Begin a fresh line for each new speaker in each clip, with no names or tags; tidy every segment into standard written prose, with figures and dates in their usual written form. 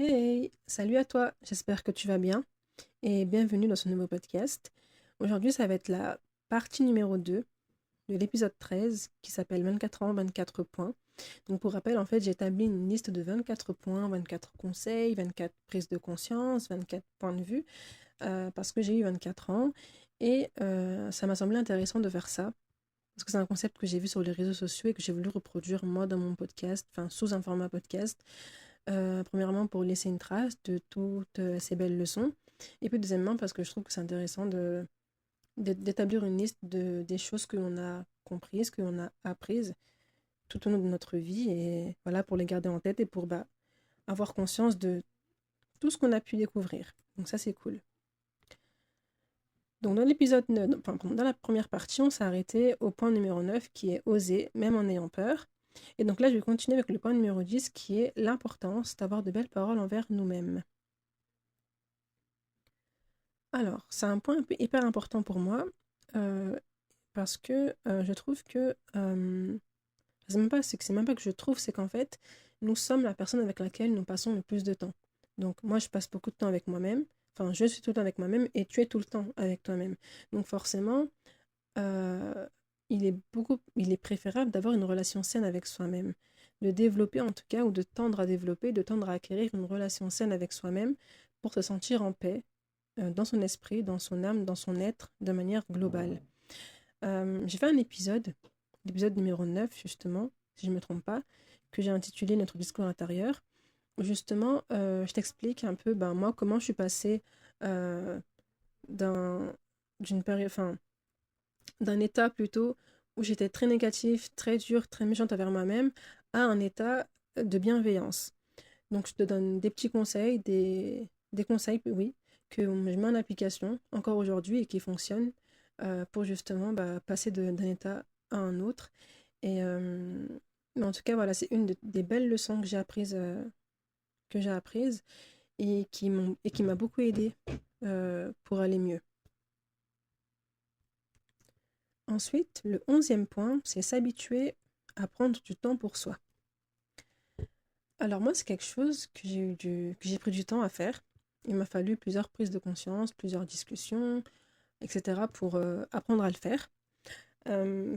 Hey, salut à toi, j'espère que tu vas bien et bienvenue dans ce nouveau podcast. Aujourd'hui, ça va être la partie numéro 2 de l'épisode 13 qui s'appelle 24 ans, 24 points. Donc pour rappel, en fait, j'ai établi une liste de 24 points, 24 conseils, 24 prises de conscience, 24 points de vue parce que j'ai eu 24 ans et ça m'a semblé intéressant de faire ça parce que c'est un concept que j'ai vu sur les réseaux sociaux et que j'ai voulu reproduire moi dans mon podcast, enfin sous un format podcast. Premièrement, pour laisser une trace de toutes ces belles leçons. Et puis, deuxièmement, parce que je trouve que c'est intéressant d'établir une liste des choses que l'on a comprises, que l'on a apprises tout au long de notre vie. Et voilà, pour les garder en tête et pour avoir conscience de tout ce qu'on a pu découvrir. Donc, ça, c'est cool. Donc, dans la première partie, on s'est arrêté au point numéro 9 qui est oser, même en ayant peur. Et donc là, je vais continuer avec le point numéro 10 qui est l'importance d'avoir de belles paroles envers nous-mêmes. Alors, c'est un point hyper important pour moi euh, parce que je trouve que c'est même pas que je trouve, c'est qu'en fait, nous sommes la personne avec laquelle nous passons le plus de temps. Donc, moi, je passe beaucoup de temps avec moi-même. Enfin, je suis tout le temps avec moi-même et tu es tout le temps avec toi-même. Donc, forcément, euh, il est préférable d'avoir une relation saine avec soi-même, de développer en tout cas, ou de tendre à développer, de tendre à acquérir une relation saine avec soi-même pour se sentir en paix dans son esprit, dans son âme, dans son être, de manière globale. J'ai fait un épisode, l'épisode numéro 9 justement, si je ne me trompe pas, que j'ai intitulé Notre discours intérieur, où justement, je t'explique un peu, moi, comment je suis passée euh, d'un, d'une période, enfin, d'un état plutôt où j'étais très négatif, très dur, très méchante envers moi-même, à un état de bienveillance. Donc, je te donne des petits conseils, des conseils, oui, que je mets en application encore aujourd'hui et qui fonctionnent pour justement passer d'un état à un autre. Et mais en tout cas, voilà, c'est des belles leçons que j'ai apprises et qui m'a beaucoup aidé pour aller mieux. Ensuite, le 11e point, c'est s'habituer à prendre du temps pour soi. Alors moi, c'est quelque chose que j'ai pris du temps à faire. Il m'a fallu plusieurs prises de conscience, plusieurs discussions, etc. pour apprendre à le faire.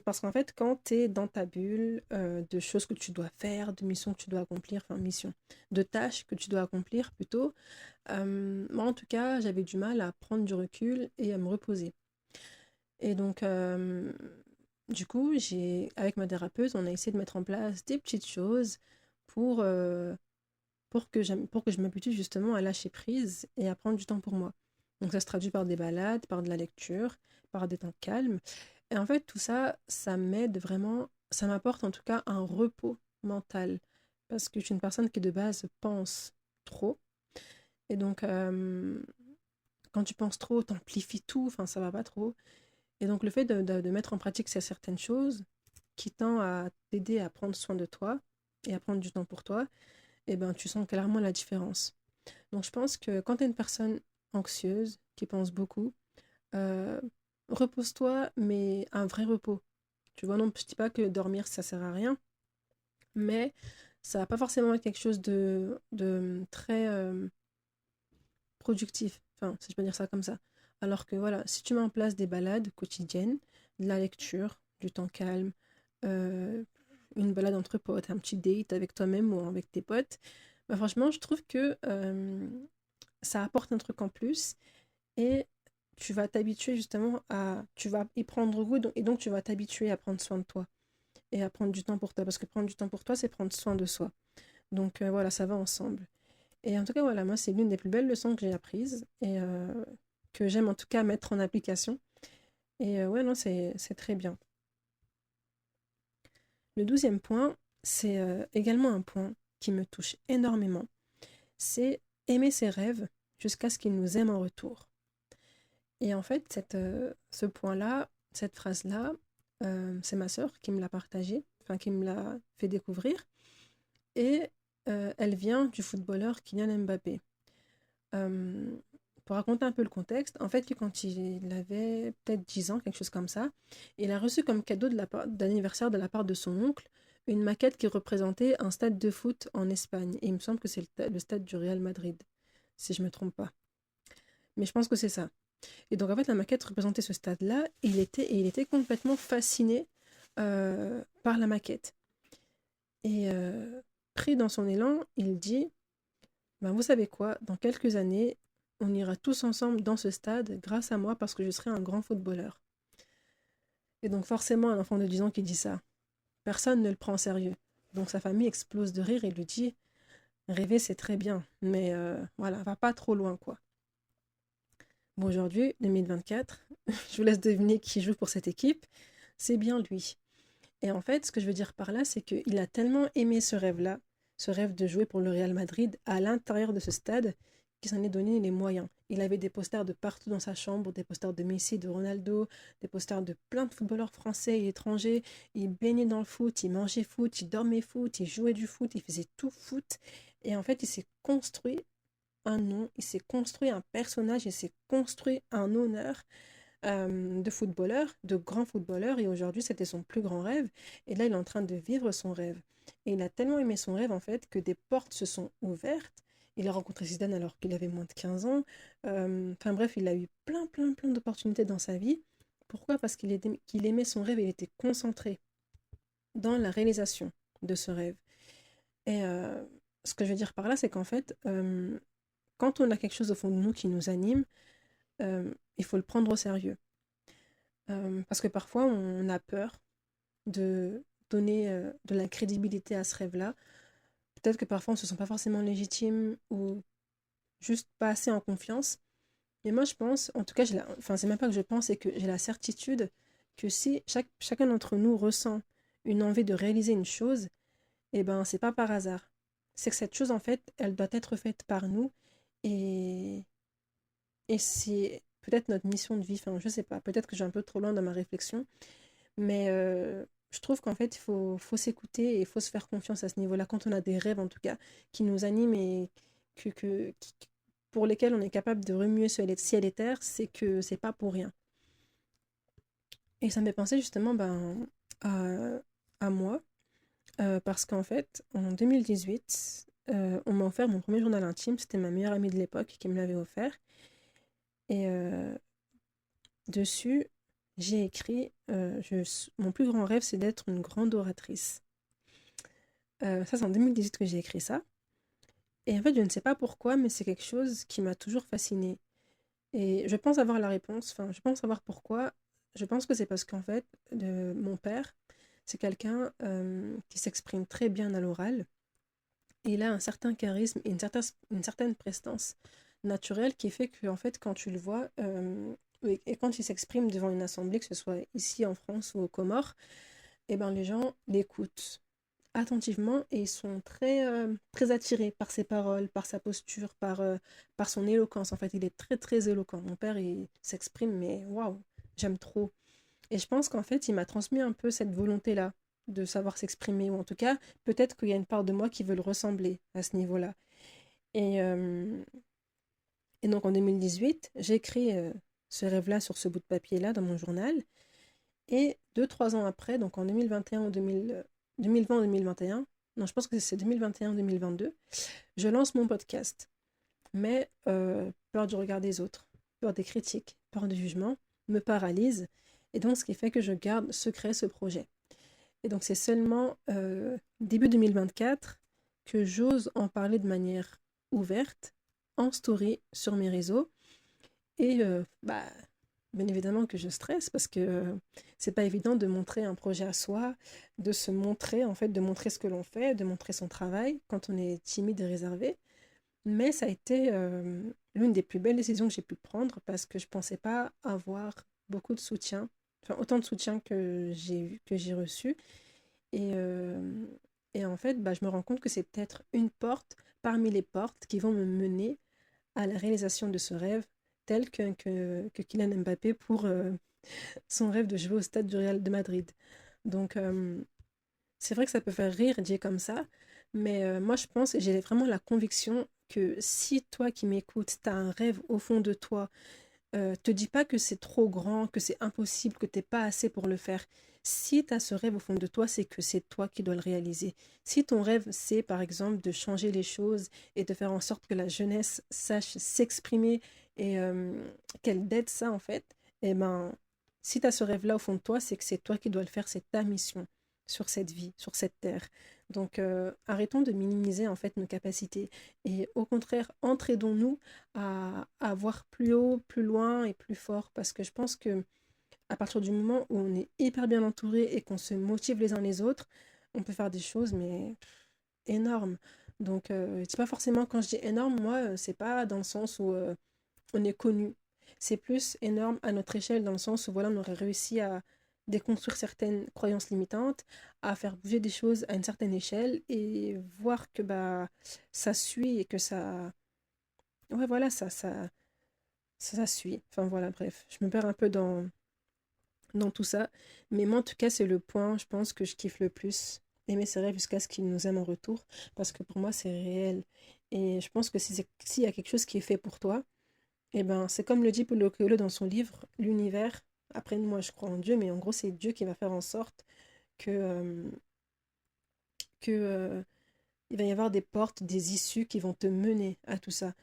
Parce qu'en fait, quand tu es dans ta bulle de choses que tu dois faire, de missions que tu dois accomplir, enfin missions, de tâches que tu dois accomplir plutôt, moi en tout cas, j'avais du mal à prendre du recul et à me reposer. Et donc, du coup, avec ma thérapeute, on a essayé de mettre en place des petites choses pour, euh, pour que je m'habitue justement à lâcher prise et à prendre du temps pour moi. Donc ça se traduit par des balades, par de la lecture, par des temps calmes. Et en fait, tout ça, ça m'aide vraiment, ça m'apporte en tout cas un repos mental. Parce que je suis une personne qui de base pense trop. Et donc, quand tu penses trop, t'amplifies tout, enfin ça va pas trop. Et donc le fait de mettre en pratique certaines choses qui tend à t'aider à prendre soin de toi et à prendre du temps pour toi, eh ben, tu sens clairement la différence. Donc, je pense que quand tu es une personne anxieuse, qui pense beaucoup, euh, repose-toi, mais un vrai repos. Tu vois, non, je dis pas que dormir, ça sert à rien, mais ça va pas forcément être quelque chose de très productif. Enfin, si je peux dire ça comme ça. Alors que voilà, si tu mets en place des balades quotidiennes, de la lecture, du temps calme, euh, une balade entre potes, un petit date avec toi-même ou avec tes potes, bah franchement, je trouve que ça apporte un truc en plus et tu vas t'habituer justement tu vas y prendre goût et donc tu vas t'habituer à prendre soin de toi et à prendre du temps pour toi parce que prendre du temps pour toi, c'est prendre soin de soi. Donc voilà, ça va ensemble. Et en tout cas, voilà, moi, c'est l'une des plus belles leçons que j'ai apprises et que j'aime en tout cas mettre en application. Et ouais, non, c'est très bien. Le 12e point, c'est également un point qui me touche énormément. C'est aimer ses rêves jusqu'à ce qu'ils nous aiment en retour. Et en fait, ce point-là, cette phrase-là, c'est ma sœur qui me l'a partagée, enfin qui me l'a fait découvrir. Et elle vient du footballeur Kylian Mbappé. Euh, pour raconter un peu le contexte, en fait, quand il avait peut-être 10 ans, quelque chose comme ça, il a reçu comme cadeau d'anniversaire de la part de son oncle une maquette qui représentait un stade de foot en Espagne. Et il me semble que c'est le stade du Real Madrid, si je ne me trompe pas. Mais je pense que c'est ça. Et donc, en fait, la maquette représentait ce stade-là, et il était complètement fasciné par la maquette. Et pris dans son élan, il dit, ben, vous savez quoi, dans quelques années, on ira tous ensemble dans ce stade grâce à moi parce que je serai un grand footballeur. Et donc forcément, un enfant de 10 ans qui dit ça, personne ne le prend en sérieux. Donc sa famille explose de rire et lui dit, rêver c'est très bien, mais voilà, va pas trop loin quoi. Bon, aujourd'hui, 2024, je vous laisse deviner qui joue pour cette équipe, c'est bien lui. Et en fait, ce que je veux dire par là, c'est qu'il a tellement aimé ce rêve-là, ce rêve de jouer pour le Real Madrid à l'intérieur de ce stade, qu'il s'en est donné les moyens. Il avait des posters de partout dans sa chambre, des posters de Messi, de Ronaldo, des posters de plein de footballeurs français et étrangers. Il baignait dans le foot, il mangeait foot, il dormait foot, il jouait du foot, il faisait tout foot. Et en fait, il s'est construit un nom, il s'est construit un personnage, il s'est construit un honneur de footballeur, de grand footballeur, et aujourd'hui c'était son plus grand rêve, et là il est en train de vivre son rêve. Et il a tellement aimé son rêve en fait que des portes se sont ouvertes. Il a rencontré Zidane alors qu'il avait moins de 15 ans. Enfin bref, il a eu plein d'opportunités dans sa vie. Pourquoi? Parce qu'il aimait son rêve et il était concentré dans la réalisation de ce rêve. Et ce que je veux dire par là, c'est qu'en fait, quand on a quelque chose au fond de nous qui nous anime, il faut le prendre au sérieux. Parce que parfois, on a peur de donner de la crédibilité à ce rêve-là. Peut-être que parfois, on ne se sent pas forcément légitime ou juste pas assez en confiance. Mais moi, je pense, en tout cas, enfin, c'est même pas que je pense, c'est que j'ai la certitude que si chacun d'entre nous ressent une envie de réaliser une chose, eh ben, c'est pas par hasard. C'est que cette chose, en fait, elle doit être faite par nous et, et c'est peut-être notre mission de vie. Enfin, je sais pas, peut-être que j'ai un peu trop loin dans ma réflexion, mais je trouve qu'en fait, faut s'écouter et il faut se faire confiance à ce niveau-là. Quand on a des rêves, en tout cas, qui nous animent et pour lesquels on est capable de remuer ciel et terre, c'est que c'est pas pour rien. Et ça me fait penser justement à, à moi, parce qu'en fait, en 2018, on m'a offert mon premier journal intime. C'était ma meilleure amie de l'époque qui me l'avait offert. Et dessus, j'ai écrit mon plus grand rêve, c'est d'être une grande oratrice. Ça, c'est en 2018 que j'ai écrit ça. Et en fait, je ne sais pas pourquoi, mais c'est quelque chose qui m'a toujours fascinée. Et je pense avoir la réponse, enfin, je pense savoir pourquoi. Je pense que c'est parce qu'en fait, mon père, c'est quelqu'un qui s'exprime très bien à l'oral. Et il a un certain charisme et une certaine prestance naturelle qui fait que, en fait, quand tu le vois, et quand il s'exprime devant une assemblée, que ce soit ici en France ou aux Comores, eh ben, les gens l'écoutent attentivement et ils sont très attirés par ses paroles, par sa posture, par son éloquence. En fait, il est très éloquent. Mon père, il s'exprime, mais waouh, j'aime trop. Et je pense qu'en fait, il m'a transmis un peu cette volonté-là de savoir s'exprimer, ou en tout cas, peut-être qu'il y a une part de moi qui veut le ressembler à ce niveau-là. Et, euh, et donc en 2018, j'ai écrit ce rêve-là sur ce bout de papier-là dans mon journal. Et 2, 3 ans après, donc en 2021 ou 2020-2021, non, je pense que c'est 2021-2022, je lance mon podcast. Mais peur du regard des autres, peur des critiques, peur du jugement, me paralyse. Et donc, ce qui fait que je garde secret ce projet. Et donc, c'est seulement début 2024 que j'ose en parler de manière ouverte, en story, sur mes réseaux. Et bien évidemment que je stresse parce que c'est pas évident de montrer un projet à soi, de se montrer, en fait, de montrer ce que l'on fait, de montrer son travail quand on est timide et réservé. Mais ça a été l'une des plus belles décisions que j'ai pu prendre parce que je pensais pas avoir beaucoup de soutien, enfin autant de soutien que j'ai reçu. Et, euh, et en fait, je me rends compte que c'est peut-être une porte parmi les portes qui vont me mener à la réalisation de ce rêve tel que Kylian Mbappé pour son rêve de jouer au stade du Real de Madrid. Donc, c'est vrai que ça peut faire rire dit comme ça, mais moi je pense et j'ai vraiment la conviction que si toi qui m'écoutes, tu as un rêve au fond de toi te dis pas que c'est trop grand, que c'est impossible, que t'es pas assez pour le faire. Si tu as ce rêve au fond de toi, c'est que c'est toi qui dois le réaliser. Si ton rêve, c'est par exemple de changer les choses et de faire en sorte que la jeunesse sache s'exprimer et qu'elle aide ça en fait, eh ben, si tu as ce rêve-là au fond de toi, c'est que c'est toi qui dois le faire, c'est ta mission sur cette vie, sur cette terre. Donc arrêtons de minimiser en fait nos capacités et au contraire, entraidons-nous à voir plus haut, plus loin et plus fort parce que je pense que à partir du moment où on est hyper bien entouré et qu'on se motive les uns les autres, on peut faire des choses mais énormes. Donc c'est pas forcément quand je dis énorme, moi c'est pas dans le sens où on est connu. C'est plus énorme à notre échelle dans le sens où voilà, on aurait réussi à déconstruire certaines croyances limitantes, à faire bouger des choses à une certaine échelle et voir que bah ça suit et que ça ouais voilà, ça suit. Enfin voilà, bref, je me perds un peu dans tout ça, mais moi en tout cas, c'est le point, je pense que je kiffe le plus. Aimer ses rêves jusqu'à ce qu'ils nous aiment en retour parce que pour moi, c'est réel. Et je pense que s'il y a quelque chose qui est fait pour toi, eh ben, c'est comme le dit Paulo Coelho dans son livre, l'univers. Après, moi, je crois en Dieu, mais en gros, c'est Dieu qui va faire en sorte que il va y avoir des portes, des issues qui vont te mener à tout ça.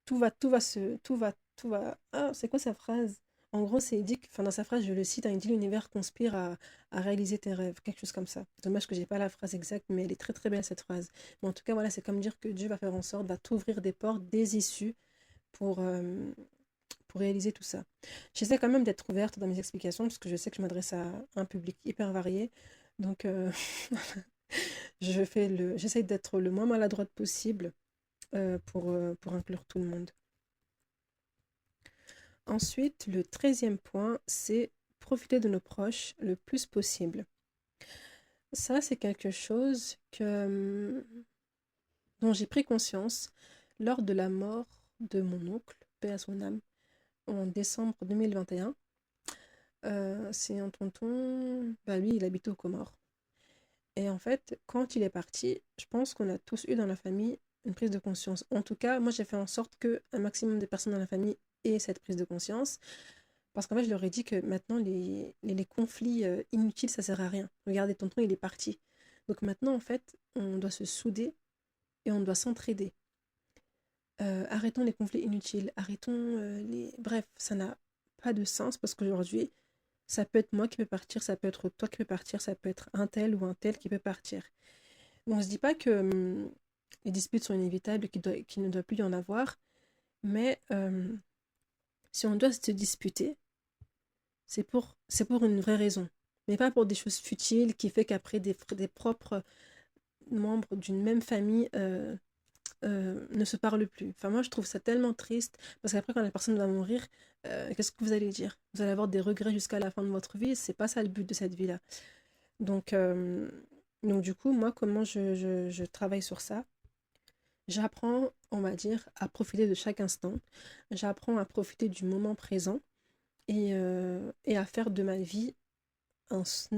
Tout va. Ah, c'est quoi sa phrase? En gros, c'est il dit, enfin dans sa phrase, je le cite, hein, il dit l'univers conspire à réaliser tes rêves, quelque chose comme ça. Dommage que j'ai pas la phrase exacte, mais elle est très très belle cette phrase. Mais en tout cas, voilà, c'est comme dire que Dieu va faire en sorte, va t'ouvrir des portes, des issues pour, euh, pour réaliser tout ça. J'essaie quand même d'être ouverte dans mes explications parce que je sais que je m'adresse à un public hyper varié. Donc, j'essaie d'être le moins maladroite possible pour inclure tout le monde. Ensuite, le 13e point, c'est profiter de nos proches le plus possible. Ça, c'est quelque chose dont j'ai pris conscience lors de la mort de mon oncle, paix à son âme, en décembre 2021. C'est un tonton, bah lui, il habitait aux Comores. Et en fait, quand il est parti, je pense qu'on a tous eu dans la famille une prise de conscience. En tout cas, moi, j'ai fait en sorte que un maximum de personnes dans la famille aient cette prise de conscience. Parce qu'en fait, je leur ai dit que maintenant, les conflits inutiles, ça sert à rien. Regardez, tonton, il est parti. Donc maintenant, en fait, on doit se souder et on doit s'entraider. Arrêtons les conflits inutiles, arrêtons les... Bref, ça n'a pas de sens parce qu'aujourd'hui, ça peut être moi qui peux partir, ça peut être toi qui peux partir, ça peut être un tel ou un tel qui peut partir. Bon, on ne se dit pas que les disputes sont inévitables et qu'il ne doit plus y en avoir, mais si on doit se disputer, c'est pour une vraie raison. Mais pas pour des choses futiles qui fait qu'après des propres membres d'une même famille ne se parlent plus. Enfin, moi, je trouve ça tellement triste parce qu'après, quand la personne va mourir, qu'est-ce que vous allez dire? Vous allez avoir des regrets jusqu'à la fin de votre vie. C'est pas ça le but de cette vie-là. Donc, euh, donc du coup, moi, comment je travaille sur ça? J'apprends, on va dire, à profiter de chaque instant. J'apprends à profiter du moment présent et à faire de ma vie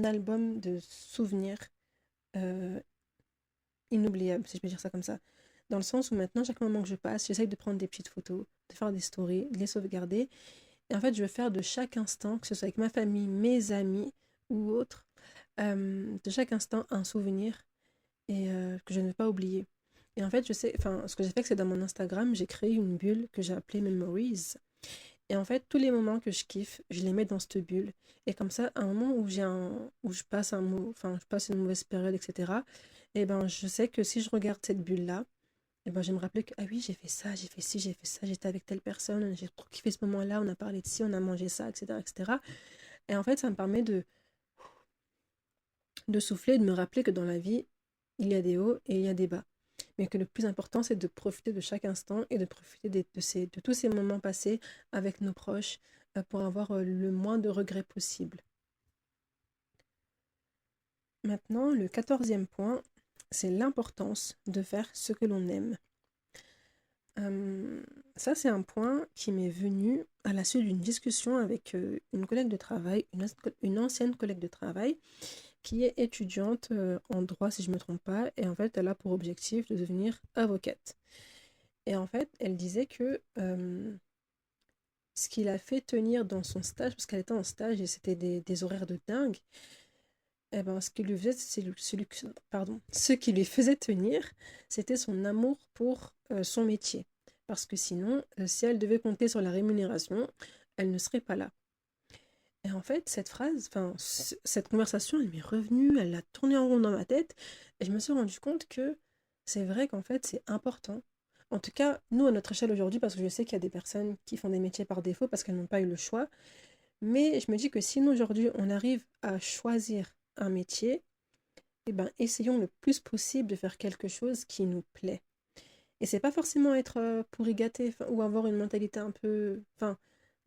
album de souvenirs euh, inoubliables, si je peux dire ça comme ça. Dans le sens où maintenant, chaque moment que je passe, j'essaye de prendre des petites photos, de faire des stories, de les sauvegarder. Et en fait, je veux faire de chaque instant, que ce soit avec ma famille, mes amis ou autres, de chaque instant un souvenir et que je ne vais pas oublier. Et en fait, je sais, enfin, ce que j'ai fait, c'est dans mon Instagram, j'ai créé une bulle que j'ai appelée Memories. Et en fait, tous les moments que je kiffe, je les mets dans cette bulle. Et comme ça, à un moment où je passe enfin, je passe une mauvaise période, etc., et ben, je sais que si je regarde cette bulle-là, et ben, je vais me rappeler que, ah oui, j'ai fait ça, j'ai fait ci, j'ai fait ça, j'étais avec telle personne, j'ai trop kiffé ce moment-là, on a parlé de ci, on a mangé ça, etc., etc. Et en fait, ça me permet de souffler, de me rappeler que dans la vie, il y a des hauts et il y a des bas. Mais que le plus important, c'est de profiter de chaque instant et de profiter de tous ces moments passés avec nos proches pour avoir le moins de regrets possible. Maintenant, le 14e point, c'est l'importance de faire ce que l'on aime. Ça, c'est un point qui m'est venu à la suite d'une discussion avec une collègue de travail, une ancienne collègue de travail, qui est étudiante en droit, si je ne me trompe pas, et en fait, elle a pour objectif de devenir avocate. Et en fait, elle disait que ce qui l'a fait tenir dans son stage, parce qu'elle était en stage et c'était des horaires de dingue, eh ben, ce qui lui faisait, ce qui lui faisait tenir, c'était son amour pour son métier. Parce que sinon, si elle devait compter sur la rémunération, elle ne serait pas là. Et en fait, cette phrase, enfin, cette conversation, elle m'est revenue, elle a tourné en rond dans ma tête, et je me suis rendu compte que c'est vrai qu'en fait, c'est important. En tout cas, nous, à notre échelle aujourd'hui, parce que je sais qu'il y a des personnes qui font des métiers par défaut parce qu'elles n'ont pas eu le choix, mais je me dis que si nous, aujourd'hui, on arrive à choisir un métier, eh ben, essayons le plus possible de faire quelque chose qui nous plaît. Et c'est pas forcément être pourri gâté ou avoir une mentalité un peu. Enfin,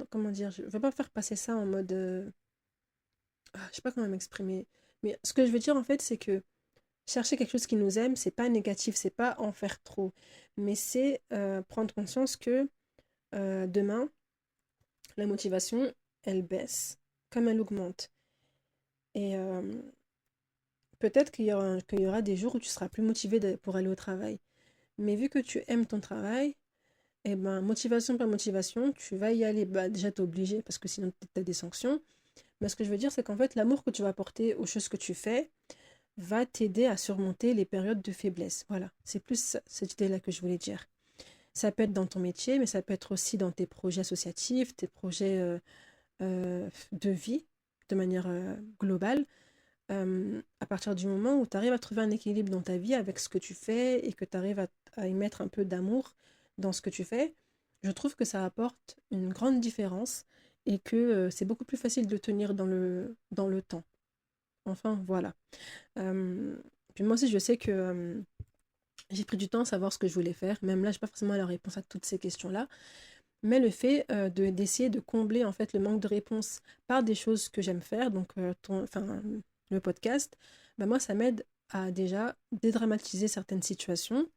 comment dire, je veux pas faire passer ça en mode. Je sais pas comment m'exprimer. Mais ce que je veux dire en fait, c'est que chercher quelque chose qui nous aime, c'est pas négatif, c'est pas en faire trop. Mais c'est prendre conscience que demain, la motivation, elle baisse, comme elle augmente. Et peut-être qu'il y aura des jours où tu seras plus motivé pour aller au travail. Mais vu que tu aimes ton travail, eh ben, motivation par motivation, tu vas y aller. Bah, déjà, t'es obligé parce que sinon, tu as des sanctions. Mais ce que je veux dire, c'est qu'en fait, l'amour que tu vas porter aux choses que tu fais va t'aider à surmonter les périodes de faiblesse. Voilà, c'est plus cette idée-là que je voulais dire. Ça peut être dans ton métier, mais ça peut être aussi dans tes projets associatifs, tes projets de vie, de manière globale. À partir du moment où tu arrives à trouver un équilibre dans ta vie avec ce que tu fais et que tu arrives à y mettre un peu d'amour dans ce que tu fais, je trouve que ça apporte une grande différence et que c'est beaucoup plus facile de tenir dans le temps. Enfin, voilà. Euh, Puis moi aussi, je sais que j'ai pris du temps à savoir ce que je voulais faire. Même là, je n'ai pas forcément la réponse à toutes ces questions-là. Mais le fait d'essayer de combler en fait le manque de réponse par des choses que j'aime faire, donc le podcast, bah moi ça m'aide à déjà dédramatiser certaines situations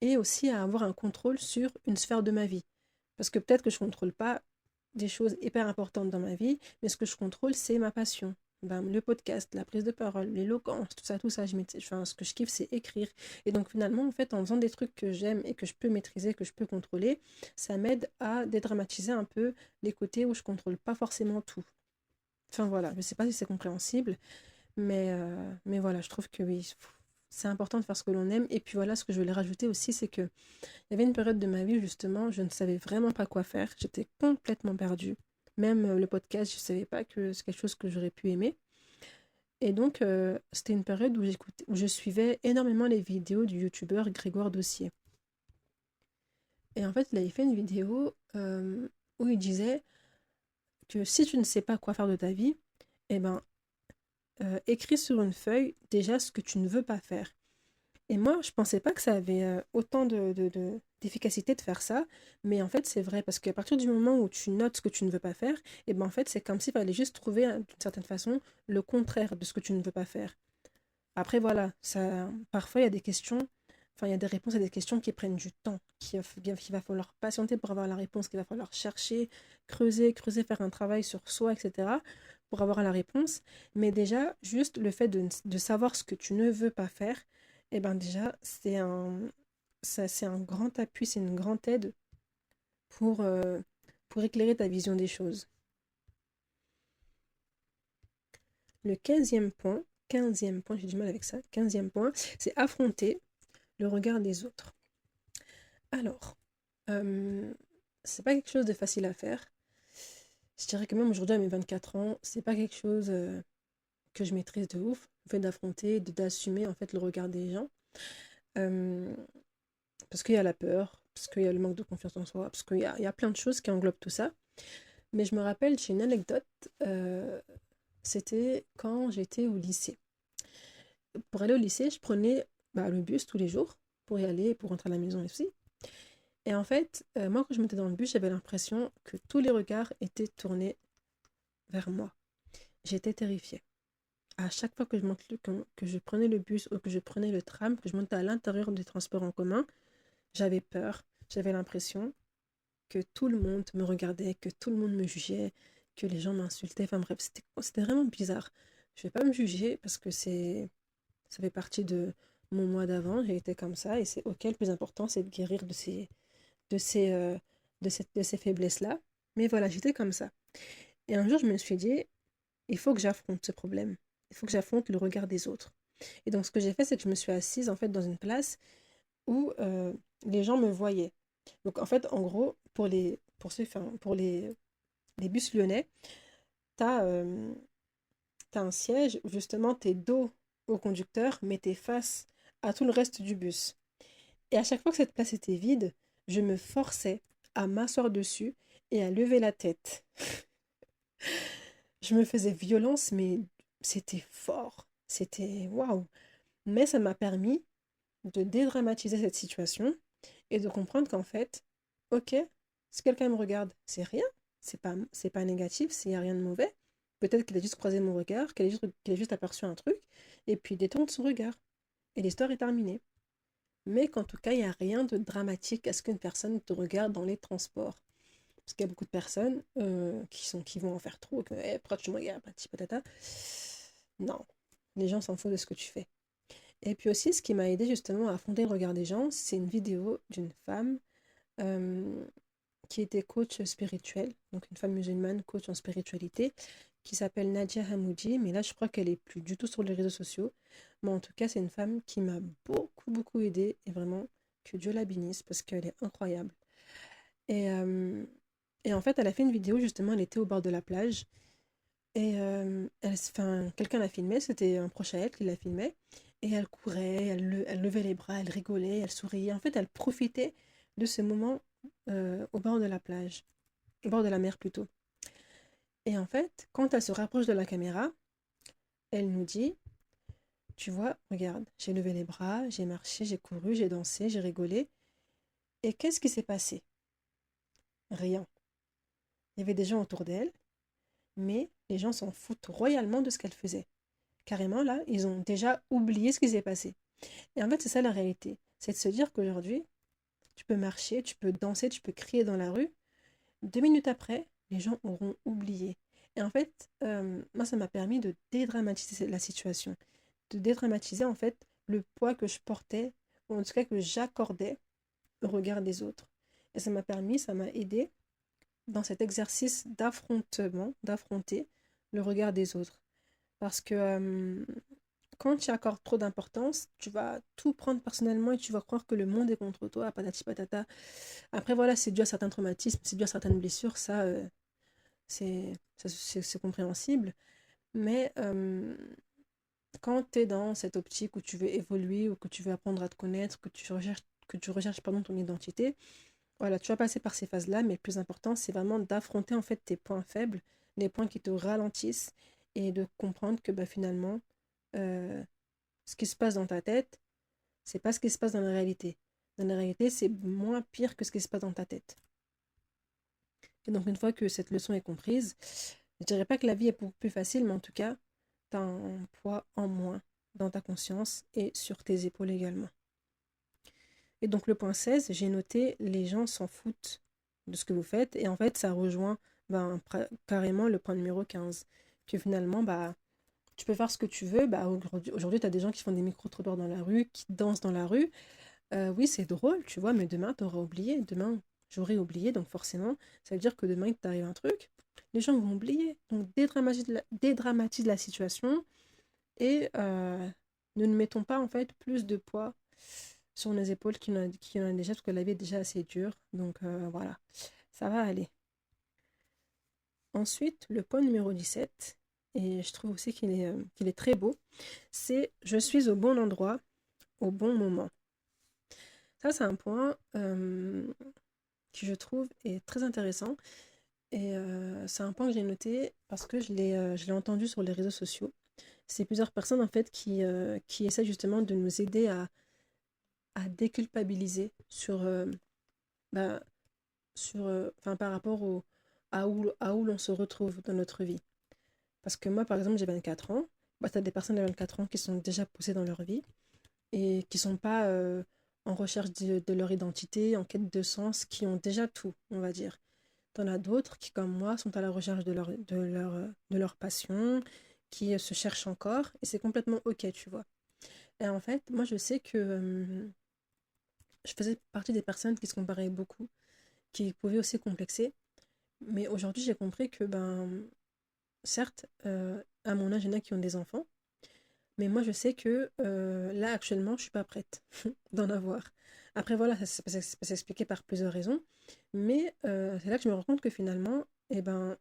et aussi à avoir un contrôle sur une sphère de ma vie. Parce que peut-être que je ne contrôle pas des choses hyper importantes dans ma vie, mais ce que je contrôle, c'est ma passion. Ben, le podcast, la prise de parole, l'éloquence, tout ça, ce que je kiffe, c'est écrire. Et donc finalement, en fait, en faisant des trucs que j'aime et que je peux maîtriser, que je peux contrôler, ça m'aide à dédramatiser un peu les côtés où je contrôle pas forcément tout. Enfin voilà, je sais pas si c'est compréhensible, mais voilà, je trouve que oui, c'est important de faire ce que l'on aime. Et puis voilà, ce que je voulais rajouter aussi, c'est que il y avait une période de ma vie, justement, je ne savais vraiment pas quoi faire. J'étais complètement perdue. Même le podcast, je ne savais pas que c'est quelque chose que j'aurais pu aimer. Et donc, c'était une période où je suivais énormément les vidéos du youtubeur Grégoire Dossier. Et en fait, il avait fait une vidéo où il disait que si tu ne sais pas quoi faire de ta vie, eh ben, écris sur une feuille déjà ce que tu ne veux pas faire. Et moi, je pensais pas que ça avait autant d'efficacité de faire ça, mais en fait, c'est vrai, parce qu'à partir du moment où tu notes ce que tu ne veux pas faire, et ben en fait, c'est comme s'il fallait juste trouver, d'une certaine façon, le contraire de ce que tu ne veux pas faire. Après, voilà, ça, parfois, il y a des questions, enfin, il y a des réponses à des questions qui prennent du temps, qu'il va falloir patienter pour avoir la réponse, qu'il va falloir chercher, creuser, faire un travail sur soi, etc., pour avoir la réponse. Mais déjà, juste le fait de savoir ce que tu ne veux pas faire, eh ben déjà, c'est un grand appui, c'est une grande aide pour, euh, pour éclairer ta vision des choses. Le quinzième point, j'ai du mal avec ça, 15e point, c'est affronter le regard des autres. Alors, euh, c'est pas quelque chose de facile à faire. Je dirais que même aujourd'hui, à mes 24 ans, c'est pas quelque chose que je maîtrise de ouf. Le fait d'affronter, d'assumer en fait le regard des gens. Euh, Parce qu'il y a la peur, parce qu'il y a le manque de confiance en soi, parce il y a plein de choses qui englobent tout ça. Mais je me rappelle, j'ai une anecdote, c'était quand j'étais au lycée. Pour aller au lycée, je prenais le bus tous les jours pour y aller, pour rentrer à la maison aussi. Et en fait, moi, quand je montais dans le bus, j'avais l'impression que tous les regards étaient tournés vers moi. J'étais terrifiée. À chaque fois que je prenais le bus ou que je prenais le tram, que je montais à l'intérieur des transports en commun, j'avais peur. J'avais l'impression que tout le monde me regardait, que tout le monde me jugeait, que les gens m'insultaient. Enfin bref, c'était vraiment bizarre. Je vais pas me juger parce que ça fait partie de mon mois d'avant. J'ai été comme ça et c'est ok. Le plus important, c'est de guérir de ces faiblesses-là. Mais voilà, j'étais comme ça. Et un jour, je me suis dit, il faut que j'affronte ce problème. Il faut que j'affronte le regard des autres. Et donc, ce que j'ai fait, c'est que je me suis assise, en fait, dans une place où les gens me voyaient. Donc, en fait, en gros, pour les bus lyonnais, t'as t'as un siège où, justement, t'es dos au conducteur, mais t'es face à tout le reste du bus. Et à chaque fois que cette place était vide, je me forçais à m'asseoir dessus et à lever la tête. Je me faisais violence, mais c'était fort. C'était waouh. Mais ça m'a permis de dédramatiser cette situation et de comprendre qu'en fait, ok, si quelqu'un me regarde, c'est rien, c'est pas négatif, il n'y a rien de mauvais. Peut-être qu'il a juste croisé mon regard, qu'il a juste aperçu un truc, et puis détendre son regard. Et l'histoire est terminée. Mais qu'en tout cas, il n'y a rien de dramatique à ce qu'une personne te regarde dans les transports. Parce qu'il y a beaucoup de personnes qui vont en faire trop, que pourquoi tu me regardes, patati patata. Non, les gens s'en foutent de ce que tu fais. Et puis aussi, ce qui m'a aidé justement à affronter le regard des gens, c'est une vidéo d'une femme euh, qui était coach spirituel, donc une femme musulmane, coach en spiritualité, qui s'appelle Nadia Hamoudi, mais là je crois qu'elle est plus du tout sur les réseaux sociaux. Mais en tout cas, c'est une femme qui m'a beaucoup, beaucoup aidée, et vraiment, que Dieu la bénisse, parce qu'elle est incroyable. Et, euh, et en fait, elle a fait une vidéo, justement, elle était au bord de la plage, et quelqu'un l'a filmée, c'était un proche à elle qui la filmait, et elle courait, elle levait les bras, elle rigolait, elle souriait. En fait, elle profitait de ce moment au bord de la plage, au bord de la mer plutôt. Et en fait, quand elle se rapproche de la caméra, elle nous dit, tu vois, regarde, j'ai levé les bras, j'ai marché, j'ai couru, j'ai dansé, j'ai rigolé. Et qu'est-ce qui s'est passé? Rien. Il y avait des gens autour d'elle, mais les gens s'en foutent royalement de ce qu'elle faisait. Carrément, là, ils ont déjà oublié ce qui s'est passé. Et en fait, c'est ça la réalité. C'est de se dire qu'aujourd'hui, tu peux marcher, tu peux danser, tu peux crier dans la rue. 2 minutes après, les gens auront oublié. Et en fait, moi, ça m'a permis de dédramatiser la situation. De dédramatiser, en fait, le poids que je portais, ou en tout cas que j'accordais au regard des autres. Et ça m'a aidé dans cet exercice d'affrontement, d'affronter le regard des autres. Parce que quand tu accordes trop d'importance, tu vas tout prendre personnellement et tu vas croire que le monde est contre toi, patati patata. Après, voilà, c'est dû à certains traumatismes, c'est dû à certaines blessures, c'est compréhensible. Mais quand tu es dans cette optique où tu veux évoluer ou que tu veux apprendre à te connaître, que tu recherches pardon, ton identité, voilà, tu vas passer par ces phases-là, mais le plus important, c'est vraiment d'affronter en fait tes points faibles, les points qui te ralentissent et de comprendre que bah, finalement, euh, ce qui se passe dans ta tête, c'est pas ce qui se passe dans la réalité. Dans la réalité, c'est moins pire que ce qui se passe dans ta tête. Et donc, une fois que cette leçon est comprise, je dirais pas que la vie est beaucoup plus facile, mais en tout cas, tu as un poids en moins dans ta conscience et sur tes épaules également. Et donc, le point 16, j'ai noté, les gens s'en foutent de ce que vous faites. Et en fait, ça rejoint carrément le point numéro 15, que finalement, bah, tu peux faire ce que tu veux. Bah, aujourd'hui, tu as des gens qui font des micro-trottoirs dans la rue, qui dansent dans la rue. Oui, c'est drôle, tu vois, mais demain, tu auras oublié. Demain, j'aurai oublié, donc forcément, ça veut dire que demain, il t'arrive un truc, les gens vont oublier. Donc, dédramatise la situation et ne nous mettons pas, en fait, plus de poids sur nos épaules qui en a déjà, parce que la vie est déjà assez dure. Donc, voilà, ça va aller. Ensuite, le point numéro 17, et je trouve aussi qu'il est très beau, c'est « Je suis au bon endroit, au bon moment ». Ça, c'est un point qui, je trouve, est très intéressant. Et c'est un point que j'ai noté parce que je l'ai entendu sur les réseaux sociaux. C'est plusieurs personnes, en fait, qui essaient justement de nous aider à déculpabiliser bah, enfin, par rapport à où l'on se retrouve dans notre vie. Parce que moi, par exemple, j'ai 24 ans. Bah, tu as des personnes de 24 ans qui sont déjà poussées dans leur vie et qui sont pas en recherche de leur identité, en quête de sens, qui ont déjà tout, on va dire. T'en as d'autres qui, comme moi, sont à la recherche de leur passion, qui se cherchent encore, et c'est complètement OK, tu vois. Et en fait, moi, je sais que je faisais partie des personnes qui se comparaient beaucoup, qui pouvaient aussi complexer, Mais aujourd'hui, j'ai compris que, certes, à mon âge, il y en a qui ont des enfants, mais moi, je sais que là, actuellement, je suis pas prête d'en avoir. Après, voilà, ça peut s'expliquer par plusieurs raisons, mais c'est là que je me rends compte que finalement, eh ben,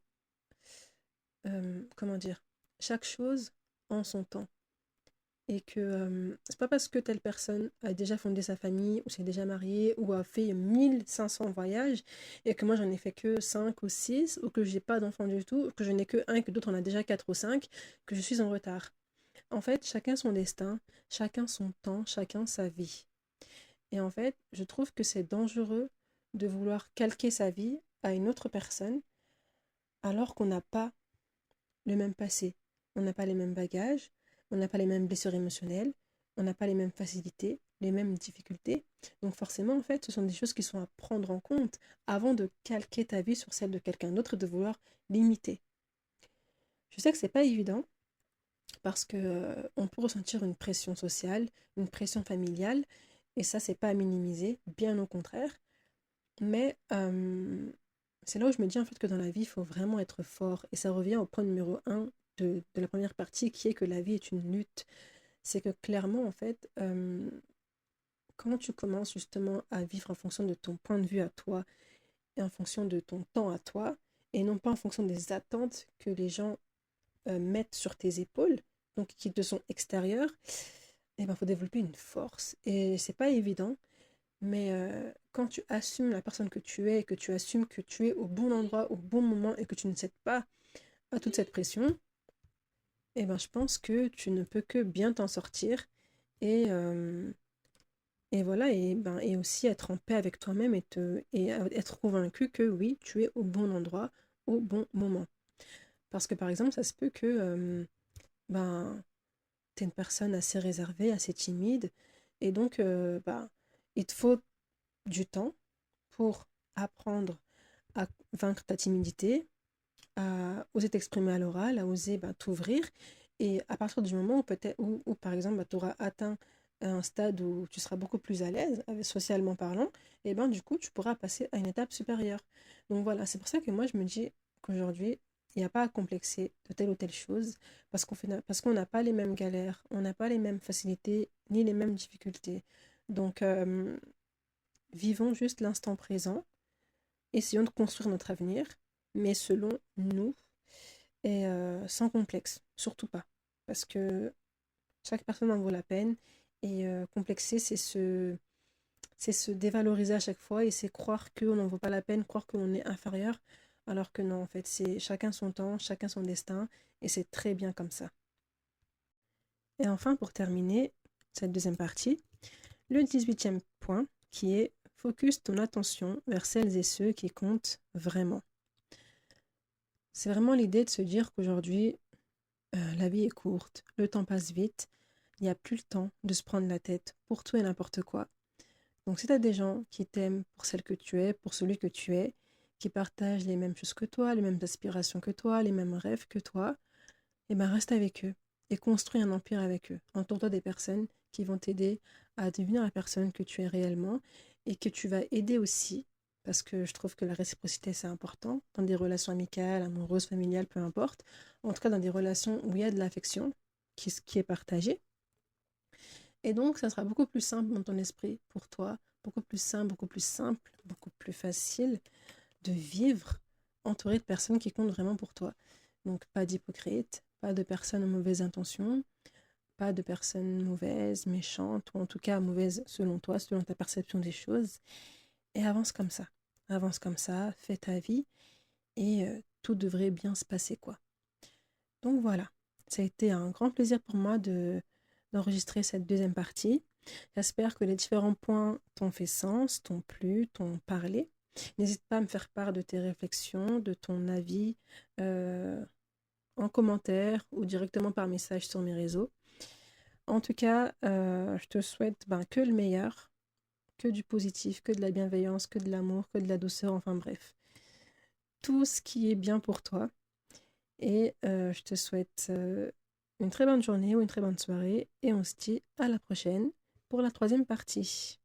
comment dire, chaque chose en son temps. Et que c'est pas parce que telle personne a déjà fondé sa famille, ou s'est déjà mariée, ou a fait 1500 voyages, et que moi j'en ai fait que 5 ou 6 ou que j'ai pas d'enfant du tout, ou que je n'ai que un et que d'autres en a déjà 4 ou 5 que je suis en retard. En fait, chacun son destin, chacun son temps, chacun sa vie. Et en fait, je trouve que c'est dangereux de vouloir calquer sa vie à une autre personne alors qu'on n'a pas le même passé. On n'a pas les mêmes bagages, on n'a pas les mêmes blessures émotionnelles, on n'a pas les mêmes facilités, les mêmes difficultés. Donc forcément, en fait, ce sont des choses qui sont à prendre en compte avant de calquer ta vie sur celle de quelqu'un d'autre et de vouloir l'imiter. Je sais que c'est pas évident parce que on peut ressentir une pression sociale, une pression familiale, et ça, c'est pas à minimiser, bien au contraire. Mais c'est là où je me dis en fait que dans la vie, il faut vraiment être fort. Et ça revient au point numéro un de la première partie, qui est que la vie est une lutte. C'est que clairement, en fait, quand tu commences justement à vivre en fonction de ton point de vue à toi et en fonction de ton temps à toi, et non pas en fonction des attentes que les gens mettent sur tes épaules, donc qui te sont extérieures, il faut développer une force. Et c'est pas évident, mais quand tu assumes la personne que tu es, et que tu assumes que tu es au bon endroit, au bon moment, et que tu ne cèdes pas à toute cette pression, je pense que tu ne peux que bien t'en sortir et, et voilà, et aussi être en paix avec toi-même et être convaincu que oui, tu es au bon endroit, au bon moment. Parce que par exemple, ça se peut que tu es une personne assez réservée, assez timide, et donc il te faut du temps pour apprendre à vaincre ta timidité, à oser t'exprimer à l'oral, à oser t'ouvrir. Et à partir du moment où peut-être où, par exemple tu auras atteint un stade où tu seras beaucoup plus à l'aise, socialement parlant, et du coup tu pourras passer à une étape supérieure. Donc voilà, c'est pour ça que moi je me dis qu'aujourd'hui, il n'y a pas à complexer de telle ou telle chose, parce qu'on n'a pas les mêmes galères, on n'a pas les mêmes facilités, ni les mêmes difficultés. Donc vivons juste l'instant présent, essayons de construire notre avenir, mais selon nous et sans complexe, surtout pas. Parce que chaque personne en vaut la peine et complexer, c'est se dévaloriser à chaque fois et c'est croire qu'on n'en vaut pas la peine, croire qu'on est inférieur, alors que non, en fait, c'est chacun son temps, chacun son destin et c'est très bien comme ça. Et enfin, pour terminer cette deuxième partie, le 18e point qui est focus ton attention vers celles et ceux qui comptent vraiment. C'est vraiment l'idée de se dire qu'aujourd'hui, la vie est courte, le temps passe vite, il n'y a plus le temps de se prendre la tête pour tout et n'importe quoi. Donc si tu as des gens qui t'aiment pour celle que tu es, pour celui que tu es, qui partagent les mêmes choses que toi, les mêmes aspirations que toi, les mêmes rêves que toi, reste avec eux et construis un empire avec eux. Entoure-toi des personnes qui vont t'aider à devenir la personne que tu es réellement et que tu vas aider aussi, parce que je trouve que la réciprocité c'est important, dans des relations amicales, amoureuses, familiales, peu importe, en tout cas dans des relations où il y a de l'affection qui est partagée. Et donc ça sera beaucoup plus simple dans ton esprit pour toi, beaucoup plus simple, beaucoup plus facile de vivre entouré de personnes qui comptent vraiment pour toi. Donc pas d'hypocrite, pas de personnes aux mauvaises intentions, pas de personnes mauvaises, méchantes, ou en tout cas mauvaises selon toi, selon ta perception des choses. Et avance comme ça. Avance comme ça, fais ta vie, et tout devrait bien se passer, quoi. Donc voilà, ça a été un grand plaisir pour moi d'enregistrer cette deuxième partie. J'espère que les différents points t'ont fait sens, t'ont plu, t'ont parlé. N'hésite pas à me faire part de tes réflexions, de ton avis euh, en commentaire ou directement par message sur mes réseaux. En tout cas, je te souhaite que le meilleur, que du positif, que de la bienveillance, que de l'amour, que de la douceur, enfin bref. Tout ce qui est bien pour toi. Et je te souhaite une très bonne journée ou une très bonne soirée. Et on se dit à la prochaine pour la troisième partie.